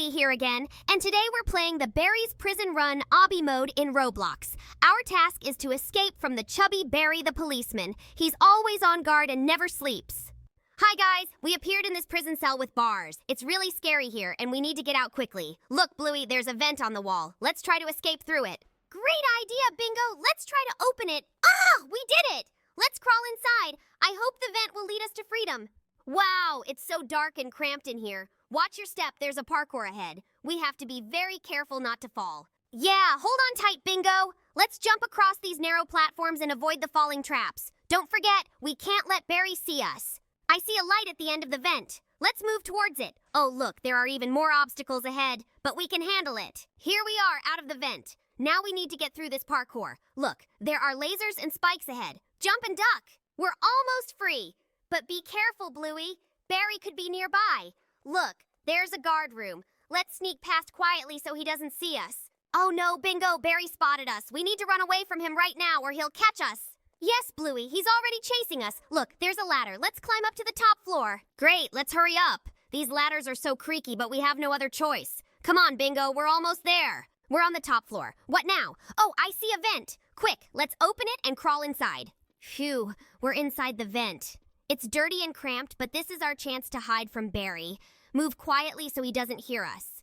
Bluey here again, and today we're playing the Barry's Prison Run obby mode in Roblox. Our task is to escape from the chubby Barry the policeman. He's always on guard and never sleeps. Hi guys, we appeared in this prison cell with bars. It's really scary here, and we need to get out quickly. Look, Bluey, there's a vent on the wall. Let's try to escape through it. Great idea, Bingo! Let's try to open it. Ah, we did it! Let's crawl inside. I hope the vent will lead us to freedom. Wow, it's so dark and cramped in here. Watch your step, there's a parkour ahead. We have to be very careful not to fall. Yeah, hold on tight, Bingo. Let's jump across these narrow platforms and avoid the falling traps. Don't forget, we can't let Barry see us. I see a light at the end of the vent. Let's move towards it. Oh, look, there are even more obstacles ahead, but we can handle it. Here we are, out of the vent. Now we need to get through this parkour. Look, there are lasers and spikes ahead. Jump and duck. We're almost free. But be careful, Bluey. Barry could be nearby. Look, there's a guard room. Let's sneak past quietly so he doesn't see us. Oh no, Bingo, Barry spotted us. We need to run away from him right now or he'll catch us. Yes, Bluey, he's already chasing us. Look, there's a ladder. Let's climb up to the top floor. Great, let's hurry up. These ladders are so creaky, but we have no other choice. Come on, Bingo, we're almost there. We're on the top floor. What now? Oh, I see a vent. Quick, let's open it and crawl inside. Phew, we're inside the vent. It's dirty and cramped, but this is our chance to hide from Barry. Move quietly so he doesn't hear us.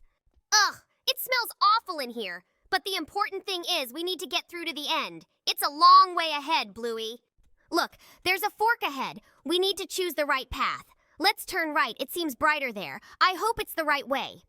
Ugh, it smells awful in here. But the important thing is we need to get through to the end. It's a long way ahead, Bluey. Look, there's a fork ahead. We need to choose the right path. Let's turn right. It seems brighter there. I hope it's the right way.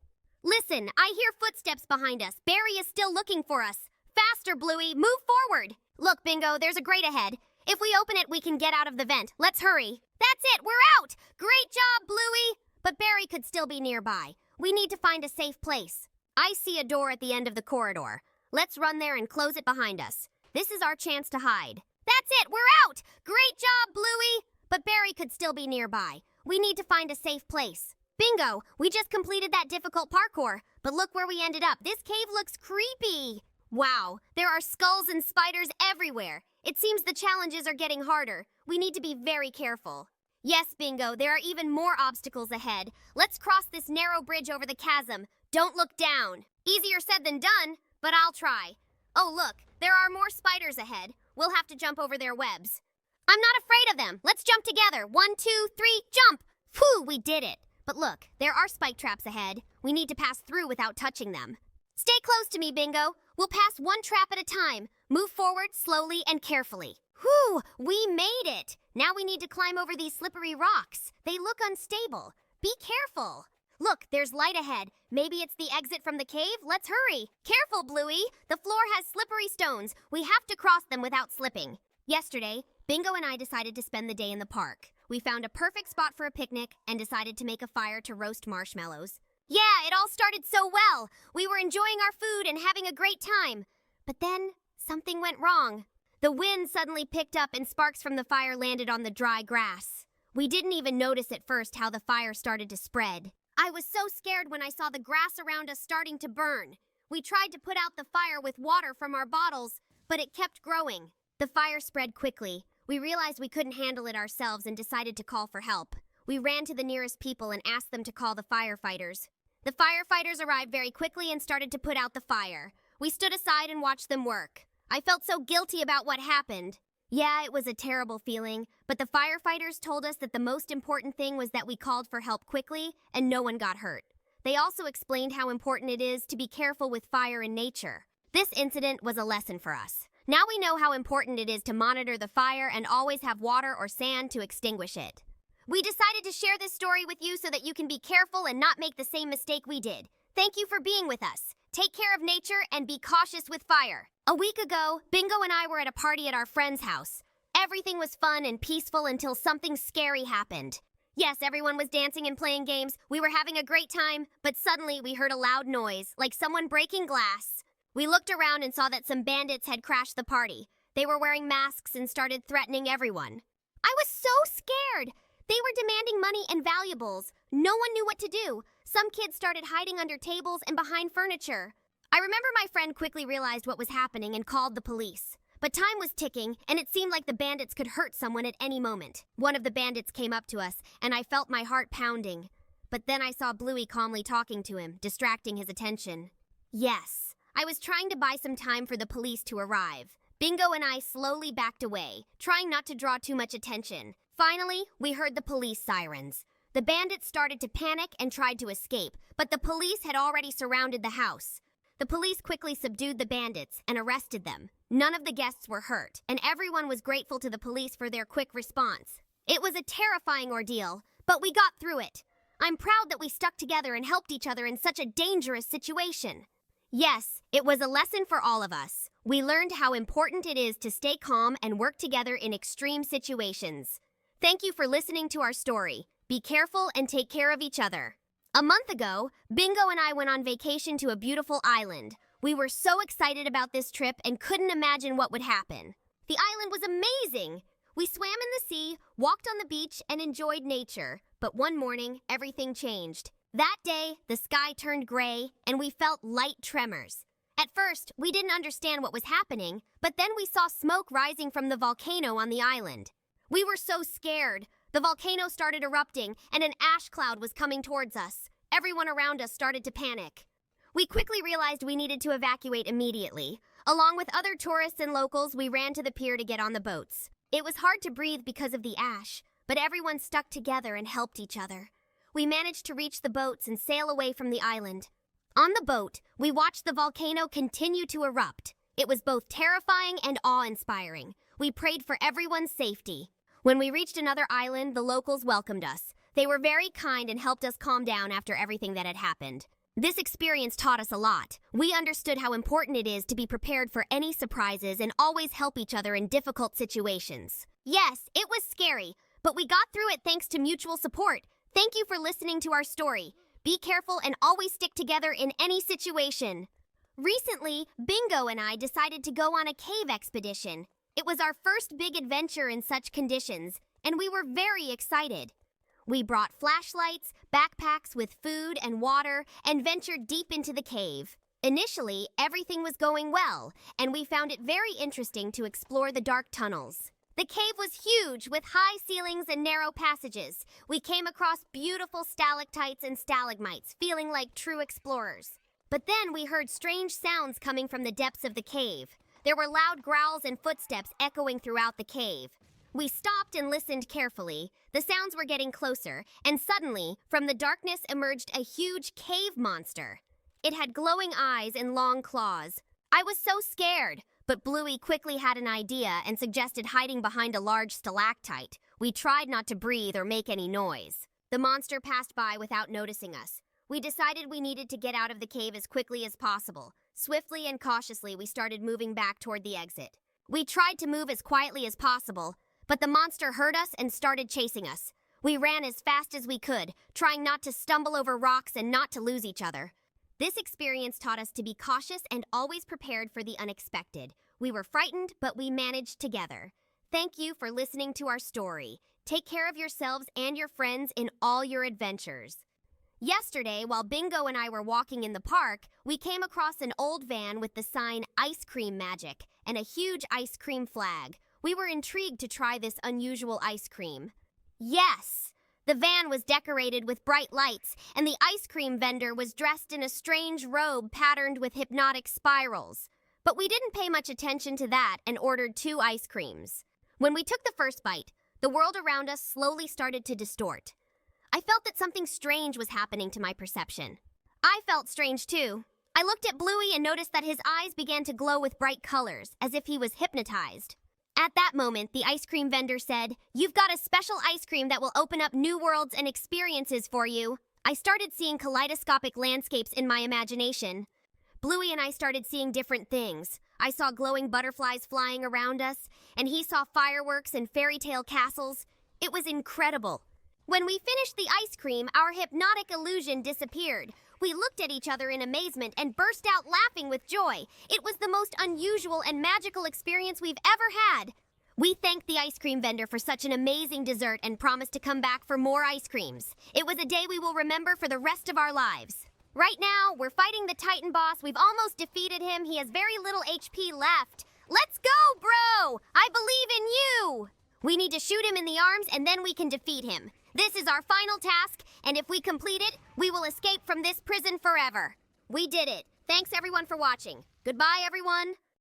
Listen, I hear footsteps behind us. Barry is still looking for us. Faster, Bluey. Move forward. Look, Bingo, there's a grate ahead. If we open it, we can get out of the vent. Let's hurry. That's it. We're out. Great job, Bluey. But Barry could still be nearby. We need to find a safe place. I see a door at the end of the corridor. Let's run there and close it behind us. This is our chance to hide. That's it. We're out. Great job, Bluey. But Barry could still be nearby. We need to find a safe place. Bingo, we just completed that difficult parkour. But look where we ended up. This cave looks creepy. Wow, there are skulls and spiders everywhere. It seems the challenges are getting harder. We need to be very careful. Yes, Bingo, there are even more obstacles ahead. Let's cross this narrow bridge over the chasm. Don't look down. Easier said than done, but I'll try. Oh, look, there are more spiders ahead. We'll have to jump over their webs. I'm not afraid of them. Let's jump together. 1, 2, 3, jump! Phew, we did it. But look, there are spike traps ahead. We need to pass through without touching them. Stay close to me, Bingo. We'll pass one trap at a time. Move forward slowly and carefully. Whew, we made it. Now we need to climb over these slippery rocks. They look unstable. Be careful. Look, there's light ahead. Maybe it's the exit from the cave. Let's hurry. Careful, Bluey. The floor has slippery stones. We have to cross them without slipping. Yesterday, Bingo and I decided to spend the day in the park. We found a perfect spot for a picnic and decided to make a fire to roast marshmallows. Yeah, it all started so well. We were enjoying our food and having a great time. But then, something went wrong. The wind suddenly picked up and sparks from the fire landed on the dry grass. We didn't even notice at first how the fire started to spread. I was so scared when I saw the grass around us starting to burn. We tried to put out the fire with water from our bottles, but it kept growing. The fire spread quickly. We realized we couldn't handle it ourselves and decided to call for help. We ran to the nearest people and asked them to call the firefighters. The firefighters arrived very quickly and started to put out the fire. We stood aside and watched them work. I felt so guilty about what happened. Yeah, it was a terrible feeling, but the firefighters told us that the most important thing was that we called for help quickly and no one got hurt. They also explained how important it is to be careful with fire in nature. This incident was a lesson for us. Now we know how important it is to monitor the fire and always have water or sand to extinguish it. We decided to share this story with you so that you can be careful and not make the same mistake we did. Thank you for being with us. Take care of nature and be cautious with fire. A week ago, Bingo and I were at a party at our friend's house. Everything was fun and peaceful until something scary happened. Yes, everyone was dancing and playing games. We were having a great time, but suddenly we heard a loud noise, like someone breaking glass. We looked around and saw that some bandits had crashed the party. They were wearing masks and started threatening everyone. I was so scared. They were demanding money and valuables. No one knew what to do. Some kids started hiding under tables and behind furniture. I remember my friend quickly realized what was happening and called the police. But time was ticking, and it seemed like the bandits could hurt someone at any moment. One of the bandits came up to us, and I felt my heart pounding. But then I saw Bluey calmly talking to him, distracting his attention. Yes, I was trying to buy some time for the police to arrive. Bingo and I slowly backed away, trying not to draw too much attention. Finally, we heard the police sirens. The bandits started to panic and tried to escape, but the police had already surrounded the house. The police quickly subdued the bandits and arrested them. None of the guests were hurt, and everyone was grateful to the police for their quick response. It was a terrifying ordeal, but we got through it. I'm proud that we stuck together and helped each other in such a dangerous situation. Yes, it was a lesson for all of us. We learned how important it is to stay calm and work together in extreme situations. Thank you for listening to our story. Be careful and take care of each other. A month ago, Bingo and I went on vacation to a beautiful island. We were so excited about this trip and couldn't imagine what would happen. The island was amazing. We swam in the sea, walked on the beach, and enjoyed nature. But one morning, everything changed. That day, the sky turned gray, and we felt light tremors. At first, we didn't understand what was happening, but then we saw smoke rising from the volcano on the island. We were so scared. The volcano started erupting, and an ash cloud was coming towards us. Everyone around us started to panic. We quickly realized we needed to evacuate immediately. Along with other tourists and locals, we ran to the pier to get on the boats. It was hard to breathe because of the ash, but everyone stuck together and helped each other. We managed to reach the boats and sail away from the island. On the boat, we watched the volcano continue to erupt. It was both terrifying and awe-inspiring. We prayed for everyone's safety. When we reached another island, the locals welcomed us. They were very kind and helped us calm down after everything that had happened. This experience taught us a lot. We understood how important it is to be prepared for any surprises and always help each other in difficult situations. Yes, it was scary, but we got through it thanks to mutual support. Thank you for listening to our story. Be careful and always stick together in any situation. Recently, Bingo and I decided to go on a cave expedition. It was our first big adventure in such conditions, and we were very excited. We brought flashlights, backpacks with food and water, and ventured deep into the cave. Initially, everything was going well, and we found it very interesting to explore the dark tunnels. The cave was huge, with high ceilings and narrow passages. We came across beautiful stalactites and stalagmites, feeling like true explorers. But then we heard strange sounds coming from the depths of the cave. There were loud growls and footsteps echoing throughout the cave. We stopped and listened carefully. The sounds were getting closer, and suddenly, from the darkness emerged a huge cave monster. It had glowing eyes and long claws. I was so scared, but Bluey quickly had an idea and suggested hiding behind a large stalactite. We tried not to breathe or make any noise. The monster passed by without noticing us. We decided we needed to get out of the cave as quickly as possible. Swiftly and cautiously, we started moving back toward the exit. We tried to move as quietly as possible, but the monster heard us and started chasing us. We ran as fast as we could, trying not to stumble over rocks and not to lose each other. This experience taught us to be cautious and always prepared for the unexpected. We were frightened, but we managed together. Thank you for listening to our story. Take care of yourselves and your friends in all your adventures. Yesterday, while Bingo and I were walking in the park, we came across an old van with the sign Ice Cream Magic and a huge ice cream flag. We were intrigued to try this unusual ice cream. Yes! The van was decorated with bright lights, and the ice cream vendor was dressed in a strange robe patterned with hypnotic spirals. But we didn't pay much attention to that and ordered 2 ice creams. When we took the first bite, the world around us slowly started to distort. I felt that something strange was happening to my perception. I felt strange too. I looked at Bluey and noticed that his eyes began to glow with bright colors, as if he was hypnotized. At that moment, the ice cream vendor said, "You've got a special ice cream that will open up new worlds and experiences for you." I started seeing kaleidoscopic landscapes in my imagination. Bluey and I started seeing different things. I saw glowing butterflies flying around us, and he saw fireworks and fairy tale castles. It was incredible. When we finished the ice cream, our hypnotic illusion disappeared. We looked at each other in amazement and burst out laughing with joy. It was the most unusual and magical experience we've ever had. We thanked the ice cream vendor for such an amazing dessert and promised to come back for more ice creams. It was a day we will remember for the rest of our lives. Right now, we're fighting the Titan boss. We've almost defeated him. He has very little HP left. Let's go, bro! I believe in you! We need to shoot him in the arms and then we can defeat him. This is our final task, and if we complete it, we will escape from this prison forever. We did it. Thanks everyone for watching. Goodbye, everyone.